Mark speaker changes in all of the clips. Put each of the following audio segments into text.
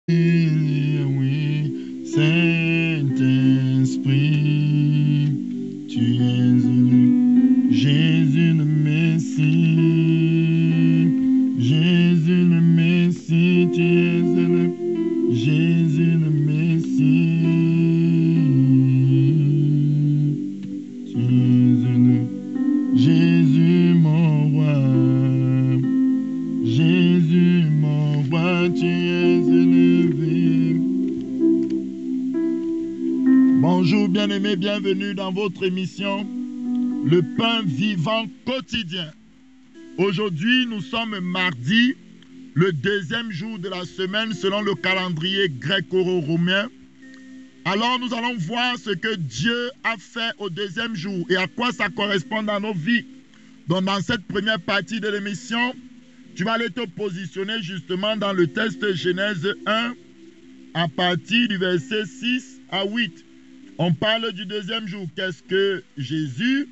Speaker 1: Oui, Saint-Esprit, tu es Jésus le Messie, Jésus le Messie, tu es Jésus le Messie, tu es Jésus mon roi, Jésus mon roi, tu es élevé. Bonjour bien-aimés, bienvenue dans votre émission, le pain vivant quotidien. Aujourd'hui, nous sommes mardi, le deuxième jour de la semaine selon le calendrier gréco-romain. Alors nous allons voir ce que Dieu a fait au deuxième jour et à quoi ça correspond dans nos vies. Donc dans cette première partie de l'émission, tu vas aller te positionner justement dans le texte Genèse 1 à partir du verset 6 à 8. On parle du deuxième jour. Qu'est-ce que Jésus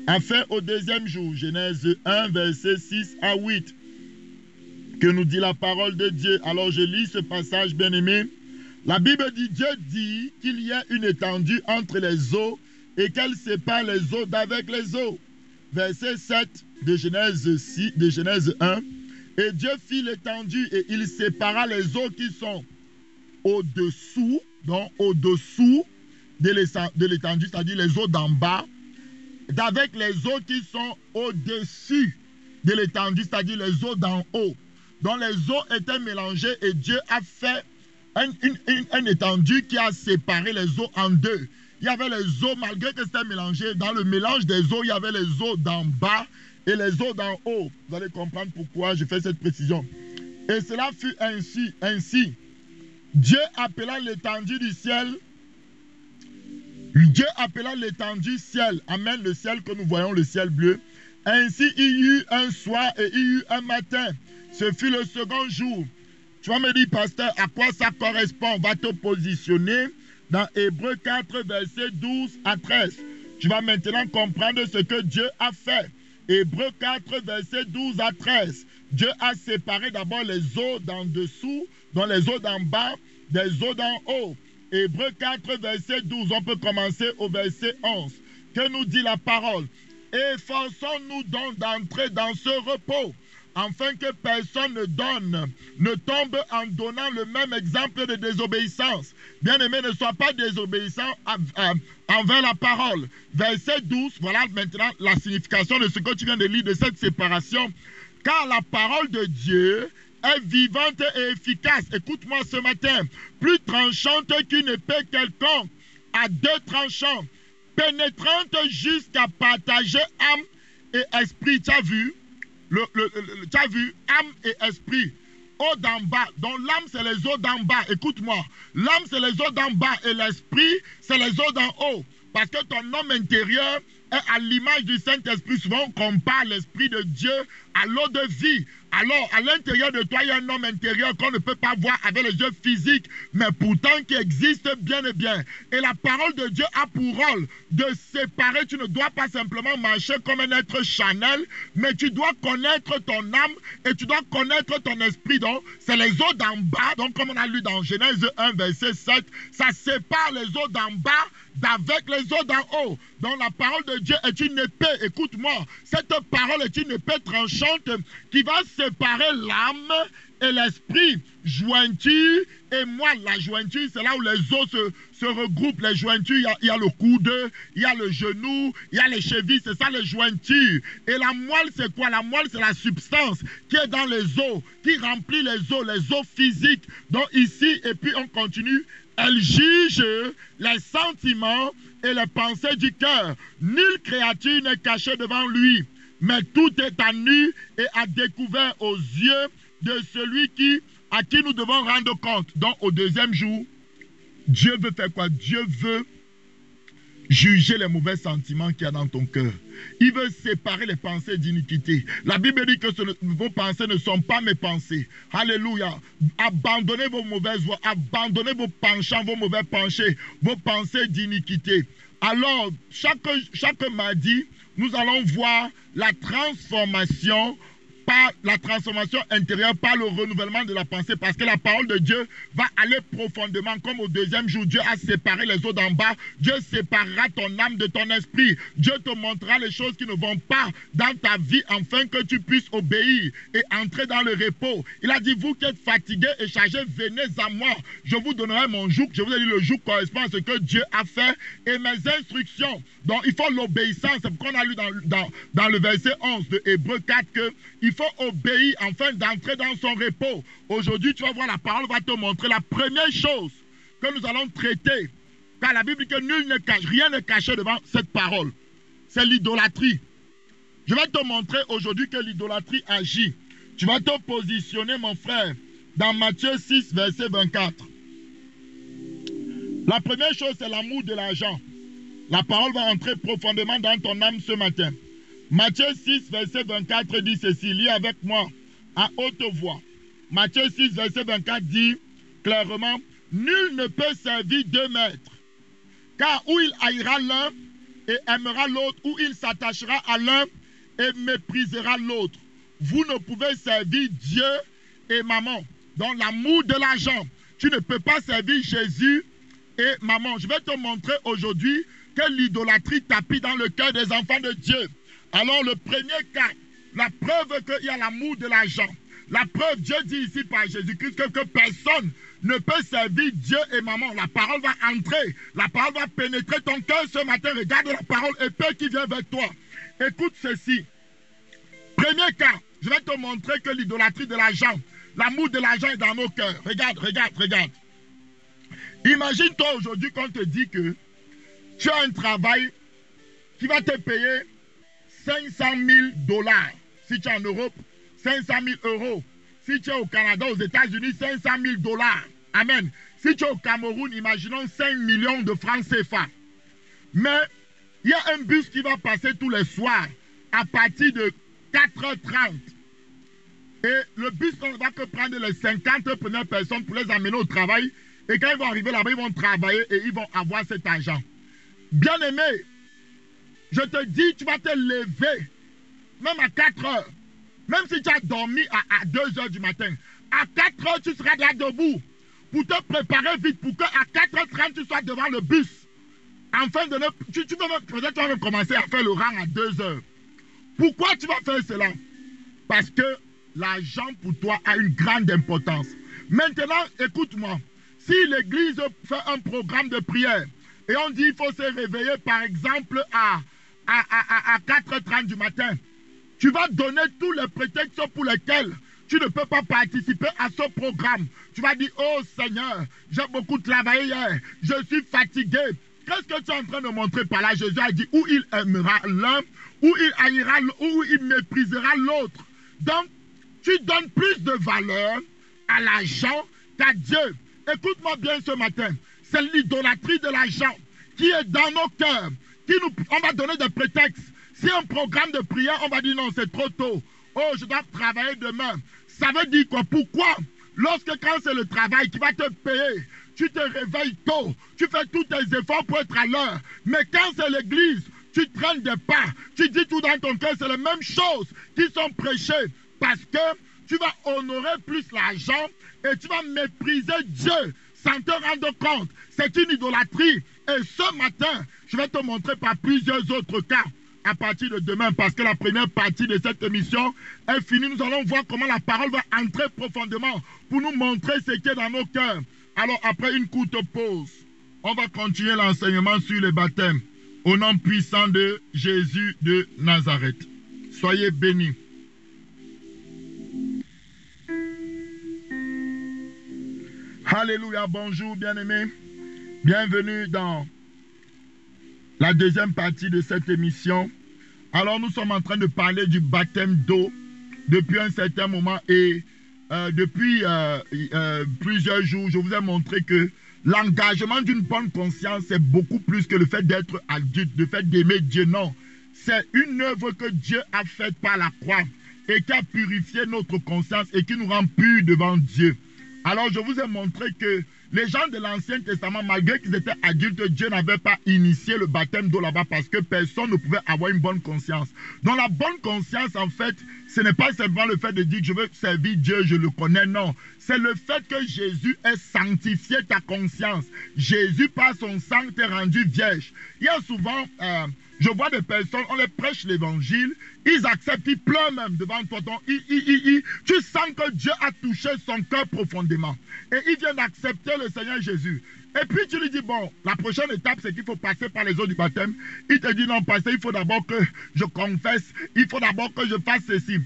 Speaker 1: a fait au deuxième jour? Genèse 1, verset 6 à 8. Que nous dit la parole de Dieu? Alors je lis ce passage, bien-aimé. La Bible dit, Dieu dit qu'il y a une étendue entre les eaux et qu'elle sépare les eaux d'avec les eaux. Verset 7 de Genèse 1. Et Dieu fit l'étendue et il sépara les eaux qui sont au-dessous, donc au-dessous de l'étendue, c'est-à-dire les eaux d'en bas, d'avec les eaux qui sont au-dessus de l'étendue, c'est-à-dire les eaux d'en haut. Donc les eaux étaient mélangées et Dieu a fait une étendue qui a séparé les eaux en deux. Il y avait les eaux, malgré que c'était mélangé, dans le mélange des eaux, il y avait les eaux d'en bas et les eaux d'en haut. Vous allez comprendre pourquoi je fais cette précision. Et cela fut ainsi. Dieu appela l'étendue du ciel. Dieu appela l'étendue ciel. Amen, le ciel que nous voyons, le ciel bleu. Ainsi il y eut un soir et il y eut un matin. Ce fut le second jour. Tu vas me dire, pasteur, à quoi ça correspond? On va te positionner dans Hébreux 4, verset 12 à 13. Tu vas maintenant comprendre ce que Dieu a fait. Hébreux 4, verset 12 à 13. Dieu a séparé d'abord les eaux d'en dessous, dans les eaux d'en bas, des eaux d'en haut. Hébreux 4, verset 12. On peut commencer au verset 11. Que nous dit la parole? Efforçons-nous donc d'entrer dans ce repos, afin que personne ne tombe en donnant le même exemple de désobéissance. Bien-aimé, ne sois pas désobéissant envers la parole. Verset 12, voilà maintenant la signification de ce que tu viens de lire de cette séparation. Car la parole de Dieu est vivante et efficace. Écoute-moi ce matin. Plus tranchante qu'une épée quelconque, à deux tranchants, pénétrante jusqu'à partager âme et esprit. Tu as vu? Tu as vu, âme et esprit, eau d'en bas. Donc l'âme, c'est les eaux d'en bas. Écoute-moi. L'âme, c'est les eaux d'en bas et l'esprit, c'est les eaux d'en haut. Parce que ton homme intérieur est à l'image du Saint-Esprit. Souvent, on compare l'Esprit de Dieu à l'eau de vie. Alors, à l'intérieur de toi, il y a un homme intérieur qu'on ne peut pas voir avec les yeux physiques, mais pourtant qui existe bien et bien. Et la parole de Dieu a pour rôle de séparer. Tu ne dois pas simplement marcher comme un être charnel, mais tu dois connaître ton âme et tu dois connaître ton esprit. Donc, c'est les eaux d'en bas. Donc, comme on a lu dans Genèse 1, verset 7, ça sépare les eaux d'en bas d'avec les eaux d'en haut. Donc, la parole de Dieu est une épée. Écoute-moi, cette parole est une épée tranchante qui va séparer l'âme et l'esprit, jointure et moelle. La jointure, c'est là où les os se regroupent. Les jointures, il y a le coude, il y a le genou, il y a les chevilles, c'est ça les jointures. Et la moelle, c'est quoi? La moelle, c'est la substance qui est dans les os, qui remplit les os physiques. Donc ici, et puis on continue, elle juge les sentiments et les pensées du cœur. Nulle créature n'est cachée devant lui, mais tout est à nu et à découvert aux yeux de celui à qui nous devons rendre compte. Donc, au deuxième jour, Dieu veut faire quoi? Dieu veut juger les mauvais sentiments qu'il y a dans ton cœur. Il veut séparer les pensées d'iniquité. La Bible dit que vos pensées ne sont pas mes pensées. Alléluia. Abandonnez vos mauvaises voies, abandonnez vos penchants, vos mauvais penchés, vos pensées d'iniquité. Alors, chaque mardi, nous allons voir la transformation par la transformation intérieure, par le renouvellement de la pensée, parce que la parole de Dieu va aller profondément, comme au deuxième jour, Dieu a séparé les eaux d'en bas, Dieu séparera ton âme de ton esprit, Dieu te montrera les choses qui ne vont pas dans ta vie, afin que tu puisses obéir et entrer dans le repos. Il a dit, vous qui êtes fatigués et chargés, venez à moi, je vous donnerai mon joug. Je vous ai dit, le joug correspond à ce que Dieu a fait, et mes instructions. Donc il faut l'obéissance, c'est pourquoi on a lu dans le verset 11 de Hébreux 4 qu'il faut obéir afin d'entrer dans son repos. Aujourd'hui, tu vas voir, la parole va te montrer la première chose que nous allons traiter. Car la Bible dit que nul ne cache, rien n'est caché devant cette parole. C'est l'idolâtrie. Je vais te montrer aujourd'hui que l'idolâtrie agit. Tu vas te positionner, mon frère, dans Matthieu 6, verset 24. La première chose, c'est l'amour de l'argent. La parole va entrer profondément dans ton âme ce matin. Matthieu 6, verset 24 dit ceci, lis avec moi à haute voix. Matthieu 6, verset 24 dit clairement, nul ne peut servir deux maîtres, car ou il haïra l'un et aimera l'autre, ou il s'attachera à l'un et méprisera l'autre. Vous ne pouvez servir Dieu et maman. Dans l'amour de l'argent, tu ne peux pas servir Jésus et maman. Je vais te montrer aujourd'hui que l'idolâtrie tapit dans le cœur des enfants de Dieu. Alors le premier cas, la preuve qu'il y a l'amour de l'argent. La preuve, Dieu dit ici par Jésus-Christ que personne ne peut servir Dieu et maman. La parole va entrer, la parole va pénétrer ton cœur ce matin. Regarde la parole épée qui vient vers toi. Écoute ceci. Premier cas, je vais te montrer que l'idolâtrie de l'argent, l'amour de l'argent est dans nos cœurs. Regarde, regarde, regarde. Imagine-toi aujourd'hui qu'on te dit que tu as un travail qui va te payer 500 000 $. Si tu es en Europe, 500 000 €. Si tu es au Canada, aux États-Unis, 500 000 $. Amen. Si tu es au Cameroun, imaginons 5 millions de francs CFA. Mais il y a un bus qui va passer tous les soirs à partir de 4h30. Et le bus ne va que prendre les 50 premières personnes pour les amener au travail. Et quand ils vont arriver là-bas, ils vont travailler et ils vont avoir cet argent. Bien aimé, je te dis, tu vas te lever, même à 4 heures. Même si tu as dormi à 2 heures du matin, à 4 heures, tu seras là debout pour te préparer vite, pour qu'à 4h30, tu sois devant le bus. Enfin, peut-être tu vas commencer à faire le rang à 2 heures. Pourquoi tu vas faire cela? Parce que l'argent pour toi a une grande importance. Maintenant, écoute-moi. Si l'église fait un programme de prière et on dit qu'il faut se réveiller par exemple à 4h30 du matin, tu vas donner tous les prétextes pour lesquels tu ne peux pas participer à ce programme. Tu vas dire, oh Seigneur, j'ai beaucoup travaillé hier, je suis fatigué. Qu'est-ce que tu es en train de montrer par là? Jésus a dit, ou il aimera l'un, ou il haïra, ou il méprisera l'autre. Donc, tu donnes plus de valeur à l'argent qu'à Dieu. Écoute-moi bien ce matin, c'est l'idolâtrie de l'argent qui est dans nos cœurs. On va donner des prétextes. Si un programme de prière, on va dire non, c'est trop tôt. Oh, je dois travailler demain. Ça veut dire quoi? Pourquoi? Quand c'est le travail qui va te payer, tu te réveilles tôt, tu fais tous tes efforts pour être à l'heure. Mais quand c'est l'église, tu traînes des pas, tu dis tout dans ton cœur, c'est les mêmes choses qui sont prêchées. Parce que tu vas honorer plus l'argent et tu vas mépriser Dieu sans te rendre compte. C'est une idolâtrie. Et ce matin, je vais te montrer par plusieurs autres cas à partir de demain, parce que la première partie de cette émission est finie. Nous allons voir comment la parole va entrer profondément pour nous montrer ce qui est dans nos cœurs. Alors, après une courte pause, on va continuer l'enseignement sur le baptême au nom puissant de Jésus de Nazareth. Soyez bénis. Alléluia, bonjour bien-aimés. Bienvenue dans la deuxième partie de cette émission. Alors nous sommes en train de parler du baptême d'eau depuis un certain moment et depuis plusieurs jours, je vous ai montré que l'engagement d'une bonne conscience, c'est beaucoup plus que le fait d'être adulte, le fait d'aimer Dieu. Non, c'est une œuvre que Dieu a faite par la croix et qui a purifié notre conscience et qui nous rend purs devant Dieu. Alors je vous ai montré que Les gens de l'Ancien Testament, malgré qu'ils étaient adultes, Dieu n'avait pas initié le baptême d'eau là-bas parce que personne ne pouvait avoir une bonne conscience. Donc la bonne conscience, en fait, ce n'est pas simplement le fait de dire que je veux servir Dieu, je le connais, non. C'est le fait que Jésus ait sanctifié ta conscience. Jésus, par son sang, t'est rendu vierge. Il y a souvent, je vois des personnes, on les prêche l'évangile, ils acceptent, ils pleurent même devant toi. Donc, tu sens que Dieu a touché son cœur profondément. Et il vient d'accepter le Seigneur Jésus. Et puis tu lui dis, bon, la prochaine étape, c'est qu'il faut passer par les eaux du baptême. Il te dit, non, pasteur, il faut d'abord que je confesse, il faut d'abord que je fasse ceci.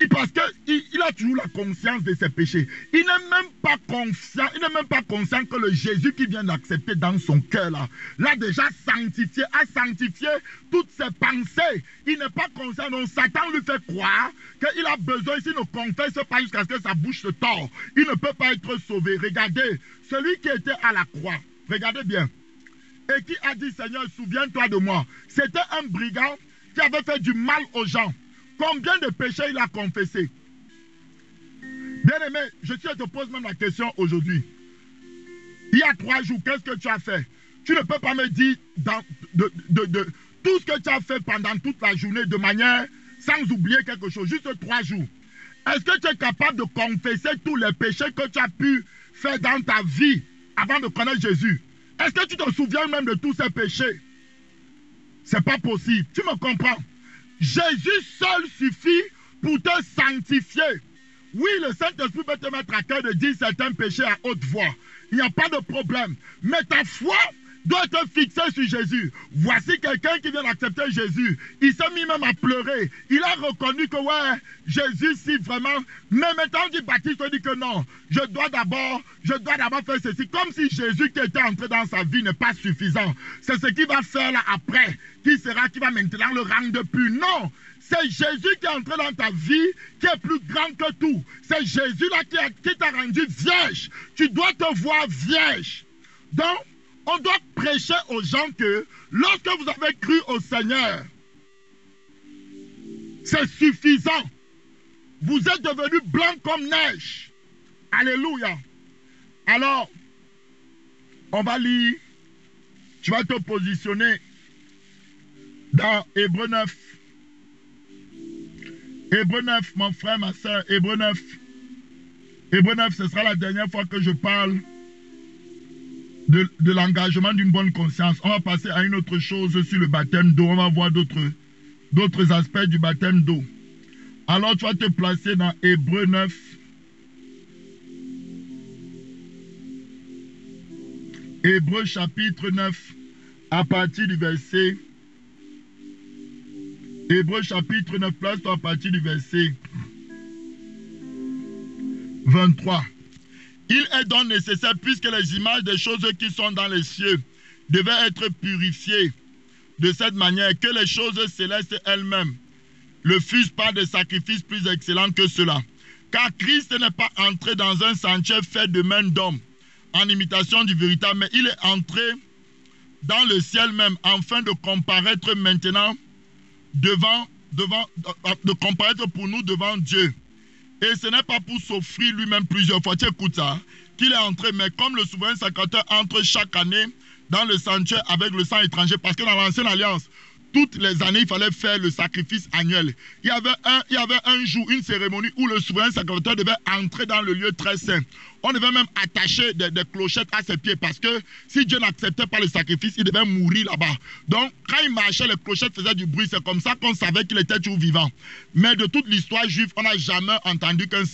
Speaker 1: Parce qu'il a toujours la conscience de ses péchés. Il n'est même pas conscient que le Jésus qui vient d'accepter dans son cœur l'a déjà sanctifié, a sanctifié toutes ses pensées. Il n'est pas conscient, donc Satan lui fait croire qu'il a besoin, s'il ne confesse pas jusqu'à ce que sa bouche se tord, il ne peut pas être sauvé. Regardez, celui qui était à la croix, regardez bien, et qui a dit, Seigneur, souviens-toi de moi. C'était un brigand qui avait fait du mal aux gens. Combien de péchés il a confessé? Bien-aimé, je te pose même la question aujourd'hui. Il y a 3 jours, qu'est-ce que tu as fait? Tu ne peux pas me dire tout ce que tu as fait pendant toute la journée de manière sans oublier quelque chose, juste 3 jours. Est-ce que tu es capable de confesser tous les péchés que tu as pu faire dans ta vie avant de connaître Jésus? Est-ce que tu te souviens même de tous ces péchés? Ce n'est pas possible. Tu me comprends? Jésus seul suffit pour te sanctifier. Oui, le Saint-Esprit peut te mettre à cœur de dire certains péchés à haute voix. Il n'y a pas de problème. Mais ta foi doit être fixée sur Jésus. Voici quelqu'un qui vient d'accepter Jésus. Il s'est mis même à pleurer. Il a reconnu que ouais, Jésus, si vraiment... Mais maintenant, dit Baptiste, dit que non. Je dois d'abord faire ceci. Comme si Jésus qui était entré dans sa vie n'est pas suffisant. C'est ce qu'il va faire là après. Qui va maintenant le rendre plus. Non. C'est Jésus qui est entré dans ta vie, qui est plus grand que tout. C'est Jésus là qui t'a rendu vierge. Tu dois te voir vierge. Donc, on doit prêcher aux gens que lorsque vous avez cru au Seigneur, c'est suffisant. Vous êtes devenu blanc comme neige. Alléluia. Alors, on va lire. Tu vas te positionner dans Hébreux 9. Hébreux 9, mon frère, ma soeur, Hébreux 9. Hébreux 9, ce sera la dernière fois que je parle de l'engagement d'une bonne conscience. On va passer à une autre chose sur le baptême d'eau. On va voir d'autres aspects du baptême d'eau. Alors tu vas te placer dans Hébreux 9. Hébreux chapitre 9, à partir du verset... Hébreux chapitre 9, place-toi à partir du verset 23. Il est donc nécessaire, puisque les images des choses qui sont dans les cieux devaient être purifiées de cette manière, que les choses célestes elles-mêmes le fussent par des sacrifices plus excellents que cela. Car Christ n'est pas entré dans un sanctuaire fait de main d'homme, en imitation du véritable, mais il est entré dans le ciel même, afin de comparaître maintenant de comparaître pour nous devant Dieu. Et ce n'est pas pour s'offrir lui-même plusieurs fois, tu écoutes ça, qu'il est entré, mais comme le souverain sacrificateur entre chaque année dans le sanctuaire avec le sang étranger, parce que dans l'ancienne alliance, toutes les années, il fallait faire le sacrifice annuel. Il y avait un jour, une cérémonie où le souverain sacrificateur devait entrer dans le lieu très saint. On devait même attacher des clochettes à ses pieds parce que si Dieu n'acceptait pas le sacrifice, il devait mourir là-bas. Donc, quand il marchait, les clochettes faisaient du bruit. C'est comme ça qu'on savait qu'il était toujours vivant. Mais de toute l'histoire juive, on n'a jamais entendu qu'un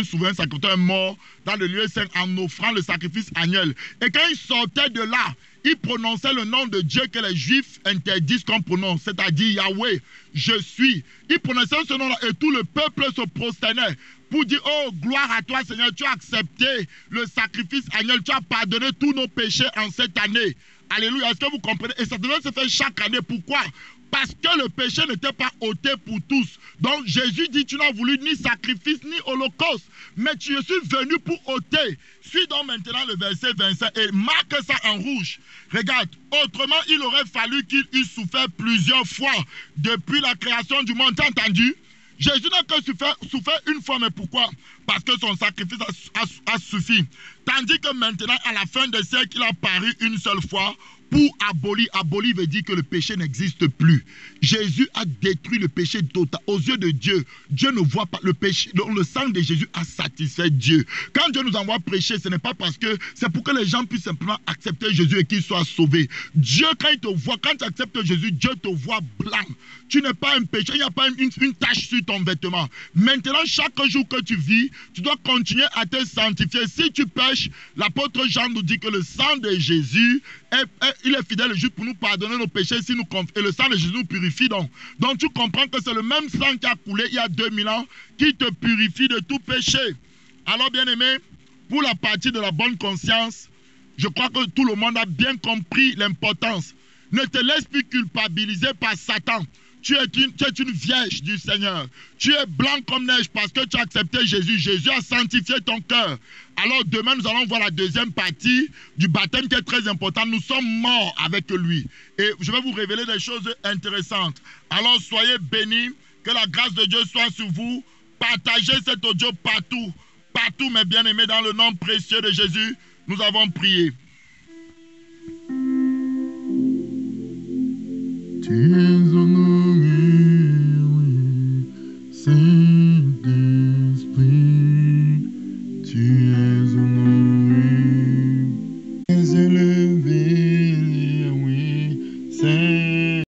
Speaker 1: souverain sacrificateur est mort dans le lieu saint en offrant le sacrifice annuel. Et quand il sortait de là, il prononçait le nom de Dieu que les Juifs interdisent qu'on prononce, c'est-à-dire Yahweh, je suis. Il prononçait ce nom-là et tout le peuple se prosternait pour dire, oh, gloire à toi Seigneur, tu as accepté le sacrifice annuel, tu as pardonné tous nos péchés en cette année. Alléluia, est-ce que vous comprenez? Et ça devait se faire chaque année. Pourquoi? Parce que le péché n'était pas ôté pour tous. Donc Jésus dit, tu n'as voulu ni sacrifice ni holocauste, mais tu suis venu pour ôter. Suis donc maintenant le verset 25 et marque ça en rouge. Regarde, autrement il aurait fallu qu'il eût souffert plusieurs fois depuis la création du monde. T'as entendu? Jésus n'a que souffert une fois, mais pourquoi? parce que son sacrifice a suffi. Tandis que maintenant, à la fin des siècles, il a paru une seule fois pour abolir. Abolir veut dire que le péché n'existe plus. Jésus a détruit le péché total. Aux yeux de Dieu, Dieu ne voit pas le péché. Le sang de Jésus a satisfait Dieu. Quand Dieu nous envoie prêcher, ce n'est pas parce que c'est pour que les gens puissent simplement accepter Jésus et qu'ils soient sauvés. Dieu, quand il te voit, quand tu acceptes Jésus, Dieu te voit blanc. Tu n'es pas un péché, il n'y a pas une tache sur ton vêtement. Maintenant, chaque jour que tu vis, tu dois continuer à te sanctifier. Si tu pêches, l'apôtre Jean nous dit que le sang de Jésus, il est fidèle juste pour nous pardonner nos péchés et le sang de Jésus nous purifie donc. Donc tu comprends que c'est le même sang qui a coulé il y a 2000 ans qui te purifie de tout péché. Alors bien aimé, pour la partie de la bonne conscience, je crois que tout le monde a bien compris l'importance. Ne te laisse plus culpabiliser par Satan. Tu es une vierge du Seigneur. Tu es blanc comme neige parce que tu as accepté Jésus. Jésus a sanctifié ton cœur. Alors demain, nous allons voir la deuxième partie du baptême qui est très importante. Nous sommes morts avec lui. Et je vais vous révéler des choses intéressantes. Alors soyez bénis. Que la grâce de Dieu soit sur vous. Partagez cet audio partout. Partout, mes bien-aimés, dans le nom précieux de Jésus, nous avons prié. Tu es honoré, oui,